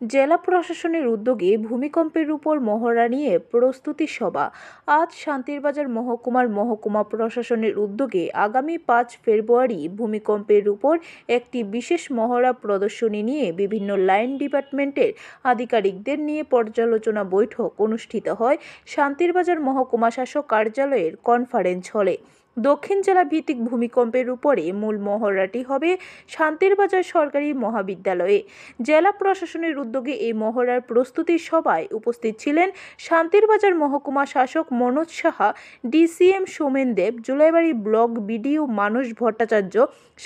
জেলা প্রশাসনের উদ্যোগে ভূমিকম্পের উপর মহড়া নিয়ে প্রস্তুতি সভা আজ শান্তিরবাজার মহকুমা প্রশাসনের উদ্যোগে আগামী 5 ফেব্রুয়ারি ভূমিকম্পের উপর একটি বিশেষ মহড়া প্রদর্শনী নিয়ে বিভিন্ন লাইন ডিপার্টমেন্টের আধিকারিকদের নিয়ে পর্যালোচনা বৈঠক অনুষ্ঠিত হয় শান্তিরবাজার মহকুমা শাসক কার্যালয়ের কনফারেন্স হলে। দক্ষিণ জেলা ভিত্তিক ভূমিকম্পের উপরে মূল মহড়াটি হবে শান্তিরবাজার সরকারি মহাবিদ্যালয়ে। জেলা প্রশাসনের উদ্যোগে এই মহড়ার প্রস্তুতি সভায় উপস্থিত ছিলেন শান্তিরবাজার মহকুমা শাসক Manoj Saha, DCM Somen Deb, Jolaibari block BDO Manas Bhattacharya,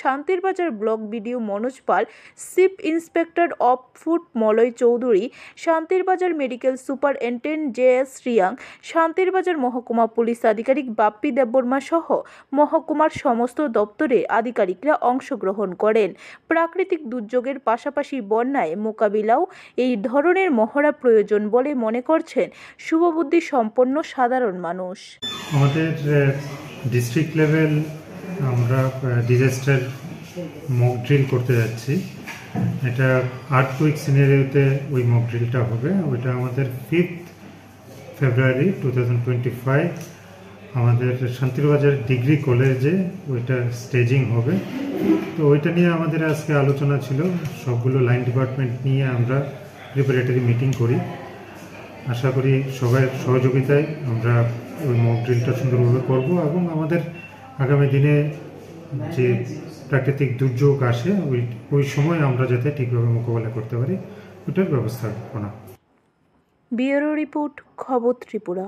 Shantirbazar block BDO Manoj Pal, chief inspector of food Malay Chowdhury, Shantirbazar medical superintendent J S. Reang, Shantirbazar মহকুমা পুলিশ আধিকারিক বাপ্পি দেববর্মা সহ মহকুমার সমস্ত দপ্তরের আধিকারিকরা অংশগ্রহণ করেন। প্রাকৃতিক দুর্যোগের পাশাপাশি বন্যায় মোকাবিলাও এই ধরনের মহড়া প্রয়োজন বলে মনে করছেন শুভবুদ্ধি সম্পন্ন সাধারণ মানুষ। আমাদের ডিস্ট্রিক্ট লেভেল আমরা ডিজাস্টার মক ড্রিল করতে যাচ্ছি। এটা আর্থকুইক সিনারিওতে ওই মক ড্রিলটা হবে। ওইটা আমাদের 5 ফেব্রুয়ারি 2025 আমাদের শান্তিরবাজার ডিগ্রি কলেজে ওইটা স্টেজিং হবে। তো ওইটা নিয়ে আমাদের আজকে আলোচনা ছিল। সবগুলো লাইন ডিপার্টমেন্ট নিয়ে আমরা প্রিপারেটরি মিটিং করি। আশা করি সবাই সহযোগিতায় আমরা ওই মক ড্রিলটা সুন্দরভাবে করব এবং আমাদের আগামী দিনে যে প্রাকৃতিক দুর্যোগ আসে ওই সময় আমরা যাতে ঠিকভাবে মোকাবেলা করতে পারি ওটার ব্যবস্থাপনা। ব্যুরো রিপোর্ট, খবর ত্রিপুরা।